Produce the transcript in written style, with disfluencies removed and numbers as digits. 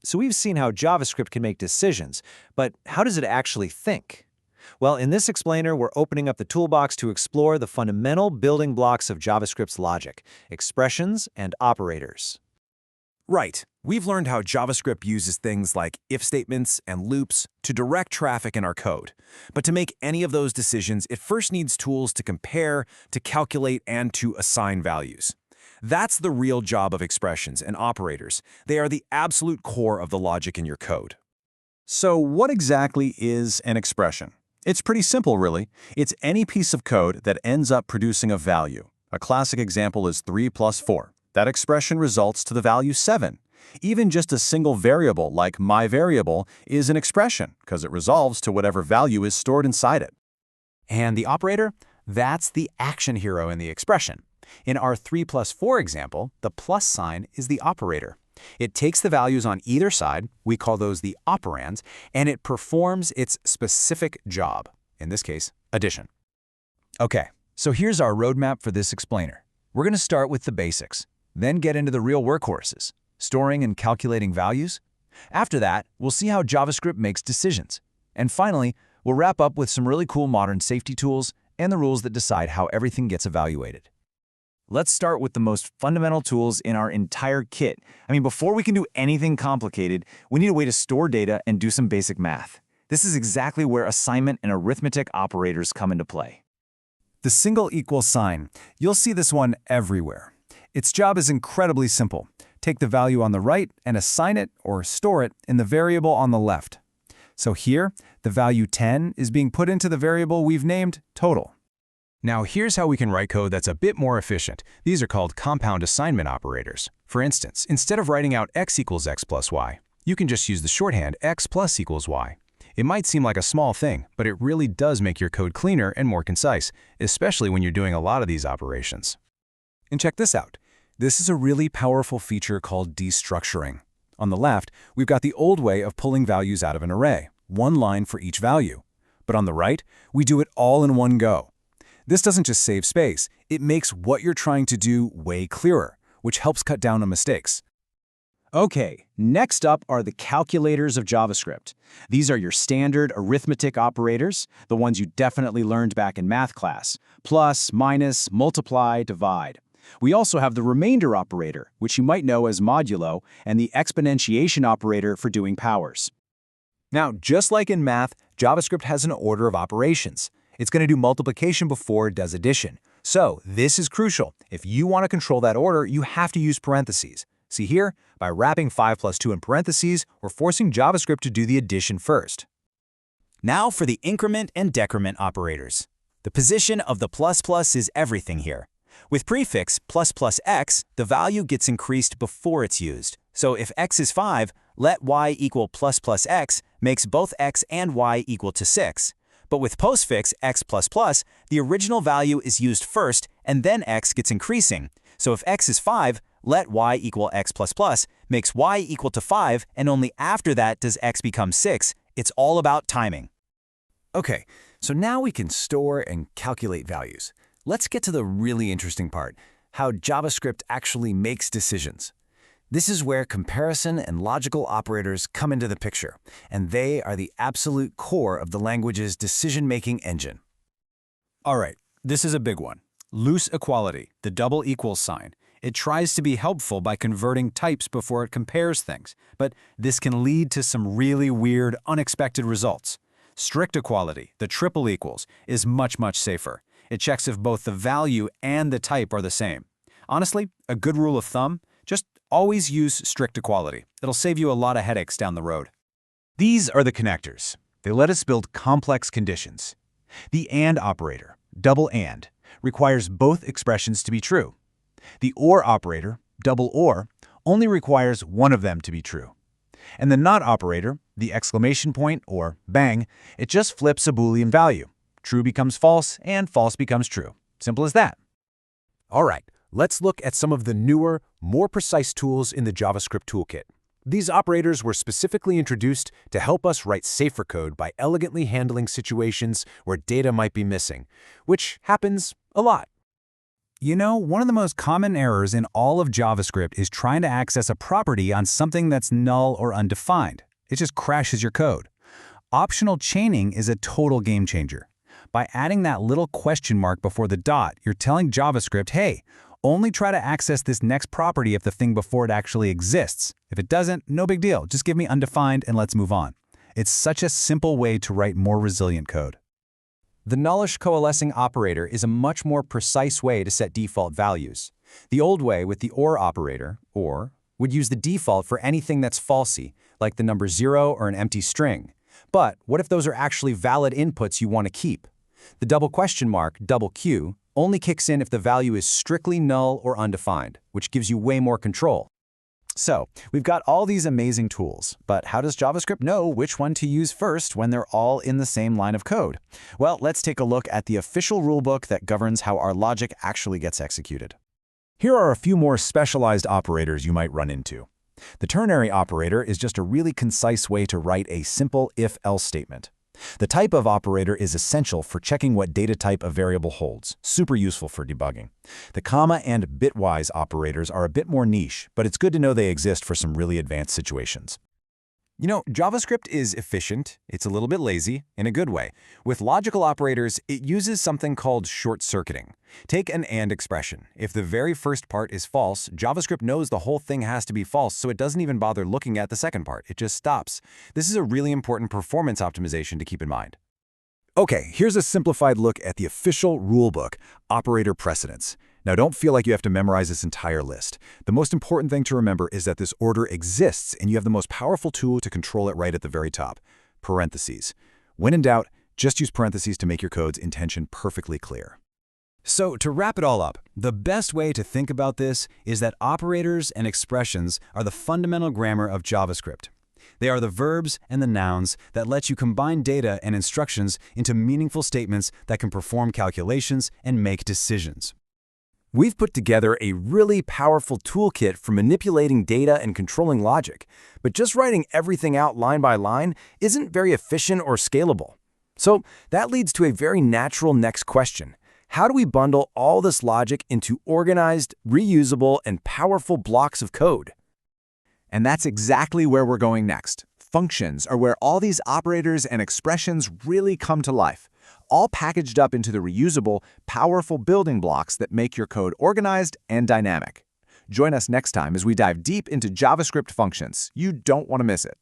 So we've seen how JavaScript can make decisions, but how does it actually think? Well, in this explainer, we're opening up the toolbox to explore the fundamental building blocks of JavaScript's logic, expressions and operators. Right. We've learned how JavaScript uses things like if statements and loops to direct traffic in our code. But to make any of those decisions, it first needs tools to compare, to calculate, and to assign values. That's the real job of expressions and operators. They are the absolute core of the logic in your code. So what exactly is an expression? It's pretty simple, really. It's any piece of code that ends up producing a value. A classic example is 3 plus 4. That expression results to the value 7. Even just a single variable like my variable is an expression because it resolves to whatever value is stored inside it. And the operator? That's the action hero in the expression. In our 3 plus 4 example, the plus sign is the operator. It takes the values on either side, we call those the operands, and it performs its specific job, in this case, addition. Okay, so here's our roadmap for this explainer. We're going to start with the basics, then get into the real workhorses, storing and calculating values. After that, we'll see how JavaScript makes decisions. And finally, we'll wrap up with some really cool modern safety tools and the rules that decide how everything gets evaluated. Let's start with the most fundamental tools in our entire kit. Before we can do anything complicated, we need a way to store data and do some basic math. This is exactly where assignment and arithmetic operators come into play. The single equal sign. You'll see this one everywhere. Its job is incredibly simple. Take the value on the right and assign it or store it in the variable on the left. So here, the value 10 is being put into the variable we've named total. Now here's how we can write code that's a bit more efficient. These are called compound assignment operators. For instance, instead of writing out x equals x plus y, you can just use the shorthand x plus equals y. It might seem like a small thing, but it really does make your code cleaner and more concise, especially when you're doing a lot of these operations. And check this out. This is a really powerful feature called destructuring. On the left, we've got the old way of pulling values out of an array, one line for each value. But on the right, we do it all in one go. This doesn't just save space, it makes what you're trying to do way clearer, which helps cut down on mistakes. Okay, next up are the calculators of JavaScript. These are your standard arithmetic operators, the ones you definitely learned back in math class. Plus, minus, multiply, divide. We also have the remainder operator, which you might know as modulo, and the exponentiation operator for doing powers. Now, just like in math, JavaScript has an order of operations. It's going to do multiplication before it does addition. So this is crucial. If you want to control that order, you have to use parentheses. See here, by wrapping 5 plus 2 in parentheses, we're forcing JavaScript to do the addition first. Now for the increment and decrement operators. The position of the plus plus is everything here. With prefix plus plus x, the value gets increased before it's used. So if x is 5, let y equal plus plus x makes both x and y equal to 6. But with postfix x plus plus, the original value is used first and then x gets increasing. So if x is 5, let y equal x plus plus makes y equal to 5, and only after that does x become 6. It's all about timing. Okay, so now we can store and calculate values. Let's get to the really interesting part, how JavaScript actually makes decisions. This is where comparison and logical operators come into the picture, and they are the absolute core of the language's decision-making engine. All right, this is a big one. Loose equality, the double equals sign. It tries to be helpful by converting types before it compares things, but this can lead to some really weird, unexpected results. Strict equality, the triple equals, is much safer. It checks if both the value and the type are the same. Honestly, a good rule of thumb, just always use strict equality. It'll save you a lot of headaches down the road. These are the connectors. They let us build complex conditions. The AND operator, double AND, requires both expressions to be true. The OR operator, double OR, only requires one of them to be true. And the NOT operator, the exclamation point or bang, it just flips a Boolean value. True becomes false and false becomes true. Simple as that. All right, let's look at some of the newer, more precise tools in the JavaScript toolkit. These operators were specifically introduced to help us write safer code by elegantly handling situations where data might be missing, which happens a lot. You know, one of the most common errors in all of JavaScript is trying to access a property on something that's null or undefined. It just crashes your code. Optional chaining is a total game changer. By adding that little question mark before the dot, you're telling JavaScript, hey, only try to access this next property if the thing before it actually exists. If it doesn't, no big deal. Just give me undefined and let's move on. It's such a simple way to write more resilient code. The nullish coalescing operator is a much more precise way to set default values. The old way with the OR operator, OR, would use the default for anything that's falsy, like the number 0 or an empty string. But what if those are actually valid inputs you want to keep? The double question mark, double Q, only kicks in if the value is strictly null or undefined, which gives you way more control. So, we've got all these amazing tools, but how does JavaScript know which one to use first when they're all in the same line of code? Well, let's take a look at the official rulebook that governs how our logic actually gets executed. Here are a few more specialized operators you might run into. The ternary operator is just a really concise way to write a simple if-else statement. The type of operator is essential for checking what data type a variable holds, super useful for debugging. The comma and bitwise operators are a bit more niche, but it's good to know they exist for some really advanced situations. You know, JavaScript is efficient, it's a little bit lazy, in a good way. With logical operators, it uses something called short-circuiting. Take an AND expression. If the very first part is false, JavaScript knows the whole thing has to be false, so it doesn't even bother looking at the second part. It just stops. This is a really important performance optimization to keep in mind. Okay, here's a simplified look at the official rulebook, operator precedence. Now, don't feel like you have to memorize this entire list. The most important thing to remember is that this order exists, and you have the most powerful tool to control it right at the very top, parentheses. When in doubt, just use parentheses to make your code's intention perfectly clear. So, to wrap it all up, the best way to think about this is that operators and expressions are the fundamental grammar of JavaScript. They are the verbs and the nouns that let you combine data and instructions into meaningful statements that can perform calculations and make decisions. We've put together a really powerful toolkit for manipulating data and controlling logic, but just writing everything out line by line isn't very efficient or scalable. So that leads to a very natural next question. How do we bundle all this logic into organized, reusable, and powerful blocks of code? And that's exactly where we're going next. Functions are where all these operators and expressions really come to life, all packaged up into the reusable, powerful building blocks that make your code organized and dynamic. Join us next time as we dive deep into JavaScript functions. You don't want to miss it.